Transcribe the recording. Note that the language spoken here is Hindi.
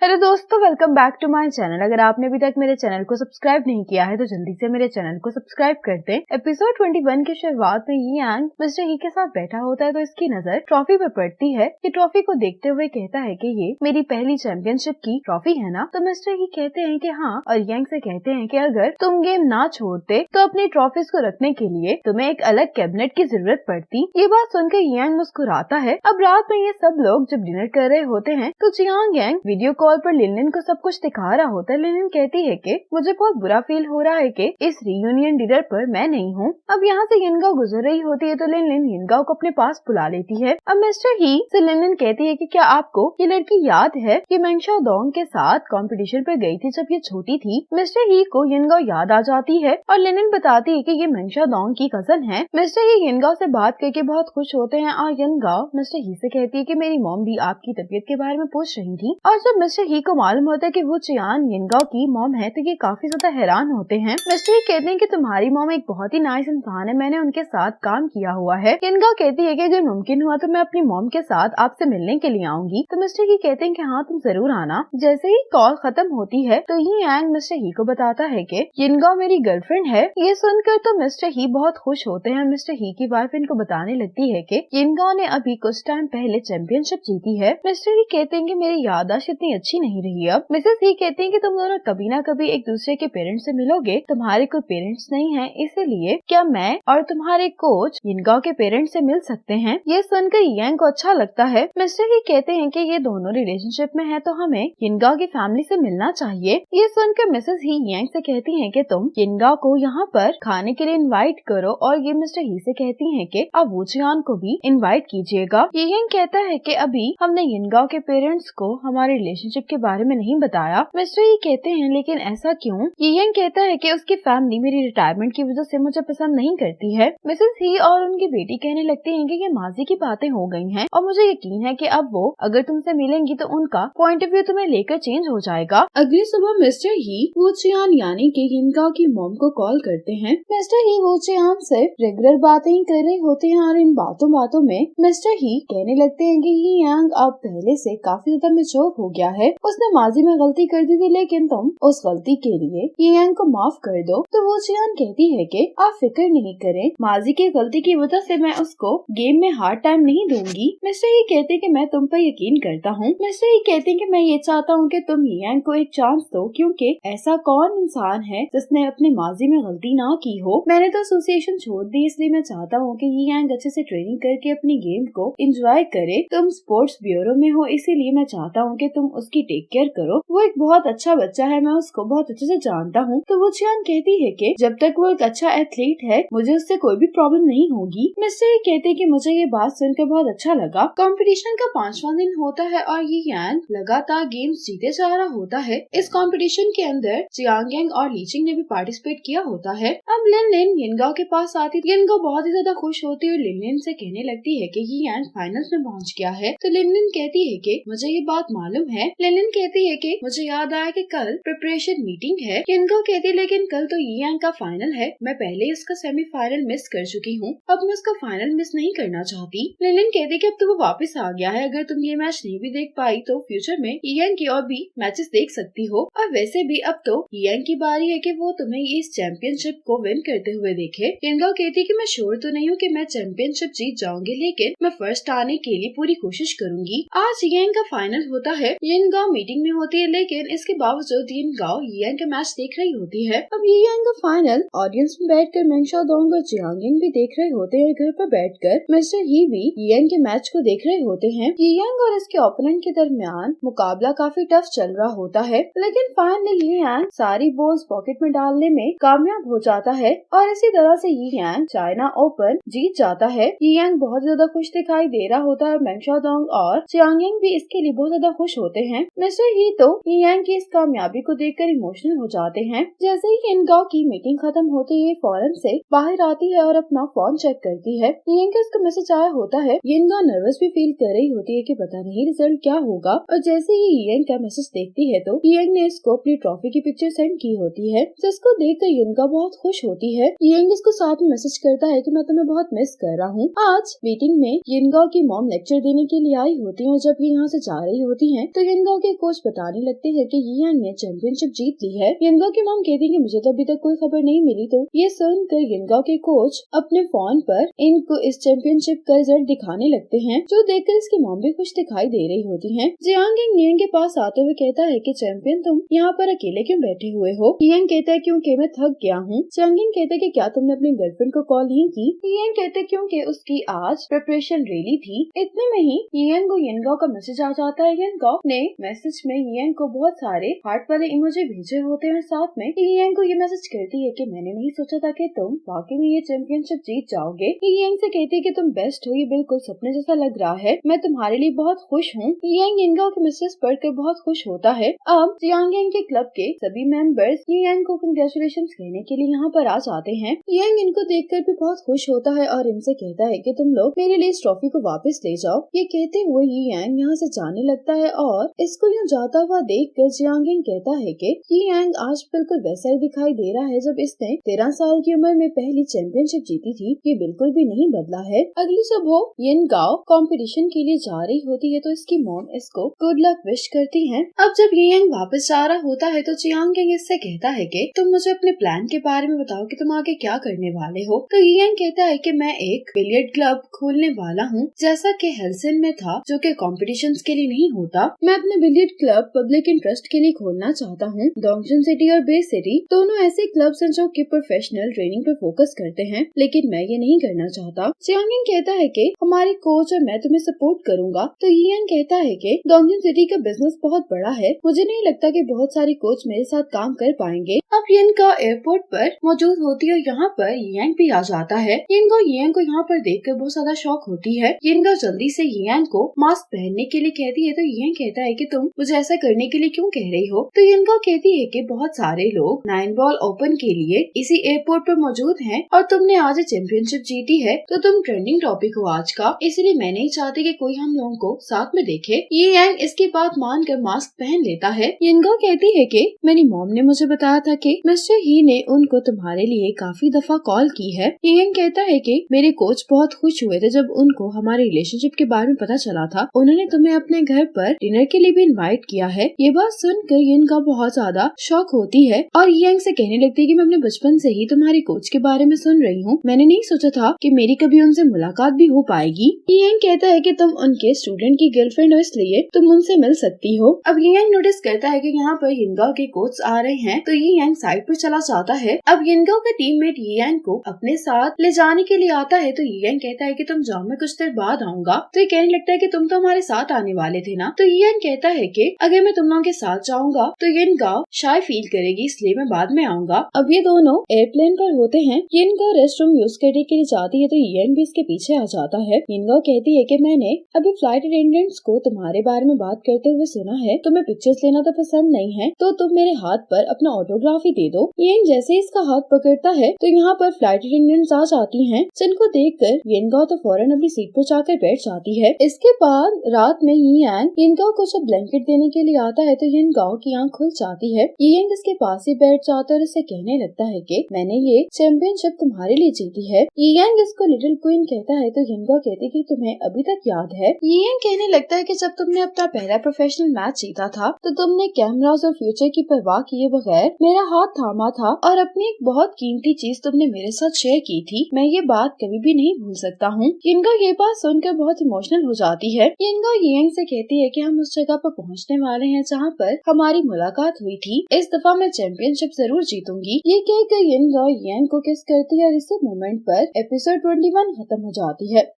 हेलो दोस्तों, welcome back to my channel. अगर आपने अभी तक मेरे चैनल को सब्सक्राइब नहीं किया है तो जल्दी से मेरे चैनल को सब्सक्राइब कर दें। एपिसोड 21 की शुरुआत में ये यांग मिस्टर ही के साथ बैठा होता है तो इसकी नजर ट्रॉफी पे पड़ती है। ये ट्रॉफी को देखते हुए कहता है कि ये मेरी पहली चैंपियनशिप की ट्रॉफी है ना। तो मिस्टर ही कहते हैं कि हाँ, और यांग से कहते हैं कि अगर तुम गेम ना छोड़ते तो अपनी ट्रॉफीज को रखने के लिए तुम्हें एक अलग कैबिनेट की जरूरत पड़ती। ये बात सुनकर यांग मुस्कुराता है। अब रात में ये सब लोग जब डिनर कर रहे होते हैं तो जियांग यांग वीडियो कॉल पर लिनलिन को सब कुछ दिखा रहा होता है। लिनलिन कहती है कि मुझे बहुत बुरा फील हो रहा है कि इस रियूनियन डिनर पर मैं नहीं हूँ। अब यहाँ से यिनगाओ गुजर रही होती है तो लिनलिन यिनगाओ को अपने पास बुला लेती है। अब मिस्टर ही से लिनलिन कहती है कि क्या आपको ये लड़की याद है कि मेंगशाओदोंग के साथ कंपटीशन पर गई थी जब ये छोटी थी। मिस्टर ही को यिनगाओ याद आ जाती है और लिनलिन बताती है कि ये मेंगशाओदोंग की कजन है। मिस्टर ही यिनगाओ से बात करके बहुत खुश होते हैं और यिनगाओ मिस्टर ही से कहती है कि मेरी मॉम भी आपकी तबीयत के बारे में पूछ रही थी। और जब मिस्टर ही को मालूम होता है कि वो चियान यिनगाओ की मॉम है तो ये काफी ज्यादा हैरान होते हैं। मिस्टर ही कहते हैं कि तुम्हारी मॉम एक बहुत ही नाइस इंसान है, मैंने उनके साथ काम किया हुआ है। यिनगाओ कहती है कि अगर मुमकिन हुआ तो मैं अपनी मॉम के साथ आपसे मिलने के लिए आऊंगी। तो मिस्टर ही कहते हैं कि हाँ, तुम जरूर आना। जैसे ही कॉल खत्म होती है तो ये यांग मिस्टर ही को बताता है कि यिनगाओ मेरी गर्लफ्रेंड है। ये सुनकर तो मिस्टर ही बहुत खुश होते हैं। मिस्टर ही की वाइफ इनको बताने लगती है कि यिनगाओ ने अभी कुछ टाइम पहले चैंपियनशिप जीती है। मिस्टर ही कहते हैं कि मेरी याददाश्त इतनी अच्छी नहीं रही अब। मिसेस ही कहती हैं कि तुम दोनों कभी ना कभी एक दूसरे के पेरेंट्स से मिलोगे। तुम्हारे कोई पेरेंट्स नहीं है, इसीलिए क्या मैं और तुम्हारे कोच यिनगाओ के पेरेंट्स से मिल सकते हैं। ये सुनकर यांग को अच्छा लगता है। मिस्टर ही कहते हैं कि ये दोनों रिलेशनशिप में है तो हमें यिनगाओ की फैमिली से मिलना चाहिए। ये सुनकर मिसेस ही यांग से कहती हैं कि तुम यिनगाओ को यहाँ पर खाने के लिए इनवाइट करो और ये मिस्टर ही से कहती हैं कि आप वूचियान को भी इनवाइट कीजिएगा। ये यांग कहता है कि अभी हमने यिनगाओ के पेरेंट्स को हमारे रिलेशनशिप के बारे में नहीं बताया। मिस्टर ही कहते हैं लेकिन ऐसा क्यों। ये यांग कहता है कि उसकी फैमिली मेरी रिटायरमेंट की वजह से मुझे पसंद नहीं करती है। मिसेस ही और उनकी बेटी कहने लगती हैं कि ये माजी की बातें हो गई हैं और मुझे यकीन है कि अब वो अगर तुमसे मिलेंगी तो उनका पॉइंट ऑफ व्यू तुम्हें लेकर चेंज हो जाएगा। अगली सुबह मिस्टर ही वूचियान यानी कि यिनगाओ की मॉम को कॉल करते हैं। मिस्टर ही वूचियान से रेगुलर बातें ही कर रहे होते हैं और इन बातों में मिस्टर ही कहने लगते हैं कि ये यांग अब पहले से काफी ज्यादा मैच्योर हो गया है। उसने माजी में गलती कर दी थी लेकिन तुम उस गलती के लिए ये यांग को माफ कर दो। तो वूचियान कहती है कि आप फिक्र नहीं करें, माजी की गलती की वजह से मैं उसको गेम में हार्ड टाइम नहीं दूंगी। मिस्टर ही कहते हैं कि मैं तुम पर यकीन करता हूँ। मिस्टर ही कहते हैं कि मैं ये चाहता हूँ कि तुम ये यांग को एक चांस दो क्योंकि ऐसा कौन इंसान है जिसने अपने माजी में गलती ना की हो। मैंने तो एसोसिएशन छोड़ दी इसलिए मैं चाहता हूँ कि ये यांग अच्छे से ट्रेनिंग करके अपनी गेम को एंजॉय करे। तुम स्पोर्ट्स ब्यूरो में हो इसीलिए मैं चाहता हूँ कि तुम उसकी टेक केयर करो। वो एक बहुत अच्छा बच्चा है, मैं उसको बहुत अच्छे से जानता हूँ। तो वूचियान कहती है कि जब तक वो एक अच्छा एथलीट है मुझे उससे कोई भी प्रॉब्लम नहीं होगी। मिस्टर ही कहते हैं कि मुझे ये बात सुनकर बहुत अच्छा लगा। कंपटीशन का 5वां दिन होता है और ये यांग लगातार गेम्स जीते जा रहा होता है। इस कंपटीशन के अंदर जियांग यांग और लीचिंग ने भी पार्टिसिपेट किया होता है। अब लिनलिन यिनगाओ के पास आती है। यिनगाओ बहुत ही ज्यादा खुश होती है और लिनलिन से कहने लगती है कि ये यांग फाइनल्स में पहुंच गया है। तो लिनलिन कहती है कि मुझे ये बात मालूम है। लिनलिन कहती है कि मुझे याद आया कि कल प्रिपरेशन मीटिंग है। यिनगाओ कहती है लेकिन कल तो ये यांग का फाइनल है, मैं पहले ही उसका सेमीफाइनल मिस कर चुकी हूँ, अब मैं उसका फाइनल मिस नहीं करना चाहती। लिनलिन कहती है कि अब तो वो वापस आ गया है, अगर तुम ये मैच नहीं भी देख पाई तो फ्यूचर में यांग की और भी मैचेस देख सकती हो। और वैसे भी अब तो यांग की बारी है कि वो तुम्हें इस चैंपियनशिप को विन करते हुए देखे। यिनगाओ कहती है कि मैं श्योर तो नहीं हूँ कि मैं चैंपियनशिप जीत जाऊंगी लेकिन मैं फर्स्ट आने के लिए पूरी कोशिश करूंगी। आज यांग का फाइनल होता है। यिनगाओ मीटिंग में होती है लेकिन इसके बावजूद यिनगाओ यांग का मैच देख रही होती है। अब ये यांग का फाइनल ऑडियंस में बैठकर मेंगशाओदोंग और जियांग यांग भी देख रहे होते हैं। घर पर बैठकर मिस्टर ही भी यांग के मैच को देख रहे होते हैं। ये यांग और इसके ओपोनेंट के दरमियान मुकाबला काफी टफ चल रहा होता है लेकिन फाइनली ये यांग सारी बॉल्स पॉकेट में डालने में कामयाब हो जाता है और इसी तरह से ये यांग चाइना ओपन जीत जाता है। ये यांग बहुत ज्यादा खुश दिखाई दे रहा होता है। मेंगशाओदोंग और जियांग यांग भी इसके लिए बहुत ज्यादा खुश होते हैं। मिस्टर ही तो ये यांग की इस कामयाबी को देखकर इमोशनल हो जाते हैं। जैसे ही यिनगाओ की मीटिंग खत्म होती है फौरन से बाहर आती है और अपना फोन चेक करती है। यांग का इसका मैसेज आया होता है। यिनगाओ नर्वस भी फील कर रही होती है कि पता नहीं रिजल्ट क्या होगा और जैसे ही यांग का मैसेज देखती है तो यांग ने इसको अपनी ट्रॉफी की पिक्चर सेंड की होती है जिसको देखकर यिनगाओ बहुत खुश होती है। यांग इसको साथ में मैसेज करता है कि मैं तुम्हें बहुत मिस कर रहा हूँ। आज मीटिंग में यिनगाओ की मॉम लेक्चर देने के लिए आई होती है और जब ये यहाँ से जा रही होती है तो यिनगाओ यिनगाओ के कोच बताने लगते हैं कि यियांग ने चैंपियनशिप जीत ली है। यिनगाओ की मॉम कहती है कि मुझे तो अभी तक कोई खबर नहीं मिली। तो ये सुनकर यिनगाओ के कोच अपने फोन पर इनको इस चैंपियनशिप का रिजल्ट दिखाने लगते हैं, जो देखकर इसकी मॉम भी खुश दिखाई दे रही होती है। जियांग यियांग के पास आते हुए कहता है कि चैंपियन तुम यहाँ पर अकेले क्यों बैठे हुए हो? यियांग कहता है क्योंकि मैं थक गया हूँ। जियांग कहता है कि क्या तुमने अपनी गर्लफ्रेंड को कॉल नहीं की? यियांग कहते क्योंकि उसकी आज प्रिपरेशन रैली थी। इतने में ही यियांग को यिनगाओ का मैसेज आ जाता है। यिनगाओ ने मैसेज में यियांग को बहुत सारे हार्ट वाले इमोजी भेजे होते हैं। साथ में यियांग को ये मैसेज करती है कि मैंने नहीं सोचा था कि तुम वाकई में ये चैंपियनशिप जीत जाओगे। यियांग से कहती है कि तुम बेस्ट हो, ये बिल्कुल सपने जैसा लग रहा है, मैं तुम्हारे लिए बहुत खुश हूँ। यियांग यिनगाओ के मैसेज पढ़कर बहुत खुश होता है। अब जियांग के क्लब के सभी मेंबर्स यियांग को कंग्रेचुलेशन कहने के लिए यहाँ पर आ जाते हैं। यियांग इनको देखकर भी बहुत खुश होता है और इनसे कहता है कि तुम लोग मेरे लिए इस ट्रॉफी को वापस ले जाओ। ये कहते हुए यियांग यहाँ से जाने लगता है और इसको यूँ जाता हुआ देखकर जियांग कहता है कि यियांग आज बिल्कुल वैसा ही दिखाई दे रहा है जब इसने 13 साल की उम्र में पहली चैंपियनशिप जीती थी। ये बिल्कुल भी नहीं बदला है। अगली सुबह यिनगाओ कंपटीशन के लिए जा रही होती है तो इसकी मॉम इसको गुड लक विश करती है। अब जब यियांग वापस जा रहा होता है तो जियांग इससे कहता है कि तुम मुझे अपने प्लान के बारे में बताओ कि तुम आगे क्या करने वाले हो। तो यियांग कहता है कि मैं एक बिलियर्ड क्लब खोलने वाला हूँ, जैसा कि हेल्सिन में था, जो कि कॉम्पिटिशन्स के लिए नहीं होता। मैं अपने बिलियर्ड क्लब पब्लिक इंटरेस्ट के लिए खोलना चाहता हूँ। डोंगजुन सिटी और बे सिटी दोनों ऐसे क्लब्स हैं जो कि प्रोफेशनल ट्रेनिंग पर फोकस करते हैं, लेकिन मैं ये नहीं करना चाहता। जियांग कहता है कि हमारे कोच और मैं तुम्हें सपोर्ट करूंगा। तो यियांग कहता है कि डोंगजुन सिटी का बिजनेस बहुत बड़ा है, मुझे नहीं लगता कि बहुत सारे कोच मेरे साथ काम कर पाएंगे। अब यिनगाओ एयरपोर्ट पर मौजूद होती है और यहाँ पर यियांग भी आ जाता है। यियांग को यहाँ पर देखकर बहुत ज्यादा शौक होती है। यिनगाओ जल्दी से यियांग को मास्क पहनने के लिए कहती है तो यियांग कहता है कि तुम मुझे ऐसा करने के लिए क्यों कह रही हो? तो यिनगाओ कहती है कि बहुत सारे लोग 9 बॉल ओपन के लिए इसी एयरपोर्ट पर मौजूद हैं और तुमने आज चैंपियनशिप जीती है, तो तुम ट्रेंडिंग टॉपिक हो आज का, इसलिए मैं नहीं चाहती कि कोई हम लोगों को साथ में देखे। यियांग इसकी बात मानकर मास्क पहन लेता है। यिनगाओ कहती है कि मेरी मॉम ने मुझे बताया था कि मिस्टर ही ने उनको तुम्हारे लिए काफी दफा कॉल की है। यियांग कहता है कि मेरे कोच बहुत खुश हुए थे जब उनको हमारे रिलेशनशिप के बारे में पता चला था। उन्होंने तुम्हें अपने घर पर डिनर के लिए भी इनवाइट किया है। ये बात सुनकर यिनगाओ बहुत ज्यादा शॉक होती है और यियांग से कहने लगती है कि मैं अपने बचपन से ही तुम्हारे कोच के बारे में सुन रही हूँ, मैंने नहीं सोचा था कि मेरी कभी उनसे मुलाकात भी हो पाएगी। यियांग कहता है कि तुम उनके स्टूडेंट की गर्लफ्रेंड हो, इसलिए तुम उनसे मिल सकती हो। अब यियांग नोटिस करता है कि यहाँ पर यिनगाओ के कोच आ रहे हैं तो यियांग साइड पर चला जाता है। अब यिनगाओ का टीममेट यियांग को अपने साथ ले जाने के लिए आता है तो यियांग कहता है कि तुम जाओ, मैं कुछ देर बाद आऊंगा। तो ये कहने लगता है कि तुम तो हमारे साथ आने वाले थे ना। तो यियांग कहता है कि अगर मैं तुम लोगों के साथ जाऊंगा तो यिनगाओ शाय फील करेगी, इसलिए मैं बाद में आऊंगा। अब ये दोनों एयरप्लेन पर होते हैं। यिनगाओ रेस्ट रूम यूज करने के लिए जाती है तो यियांग भी इसके पीछे आ जाता है। यिनगाओ कहती है कि मैंने अभी फ्लाइट अटेंडेंट्स को तुम्हारे बारे में बात करते हुए सुना है, तुम्हें पिक्चर्स लेना तो पसंद नहीं है, तो तुम मेरे हाथ पर अपना ऑटोग्राफ ही दे दो। यियांग जैसे इसका हाथ पकड़ता है तो यहाँ पर फ्लाइट अटेंडेंट्स आ जाती हैं, जिनको देखकर यिनगाओ तो फौरन अपनी सीट पर जाकर बैठ जाती है। इसके बाद रात में यियांग यिनगाओ को जब ब्लैंकेट देने के लिए आता है तो यिनगाओ की आंख खुल जाती है। यियांग इसके पास ही बैठ जाता है और इससे कहने लगता है कि मैंने ये चैंपियनशिप तुम्हारे लिए जीती है। यियांग इसको लिटिल क्वीन कहता है तो यिनगाओ कहती है कि तुम्हें अभी तक याद है। यियांग कहने लगता है कि जब तुमने अपना पहला प्रोफेशनल मैच जीता था तो तुमने कैमरास और फ्यूचर की परवाह किए बगैर मेरा हाथ थामा था और अपनी एक बहुत कीमती चीज तुमने मेरे साथ शेयर की थी। मैं ये बात कभी भी नहीं भूल सकता हूँ। यिनगाओ ये बात सुनकर बहुत इमोशनल हो जाती है। यिनगाओ यियांग से कहती है कि हम उस जगह पर पहुँचने वाले हैं जहाँ पर हमारी मुलाकात हुई थी। इस दफा मैं चैंपियनशिप जरूर जीतूंगी। ये कहकर यिनगाओ यियांग को किस करती है और इसी मोमेंट पर एपिसोड 21 खत्म हो जाती है।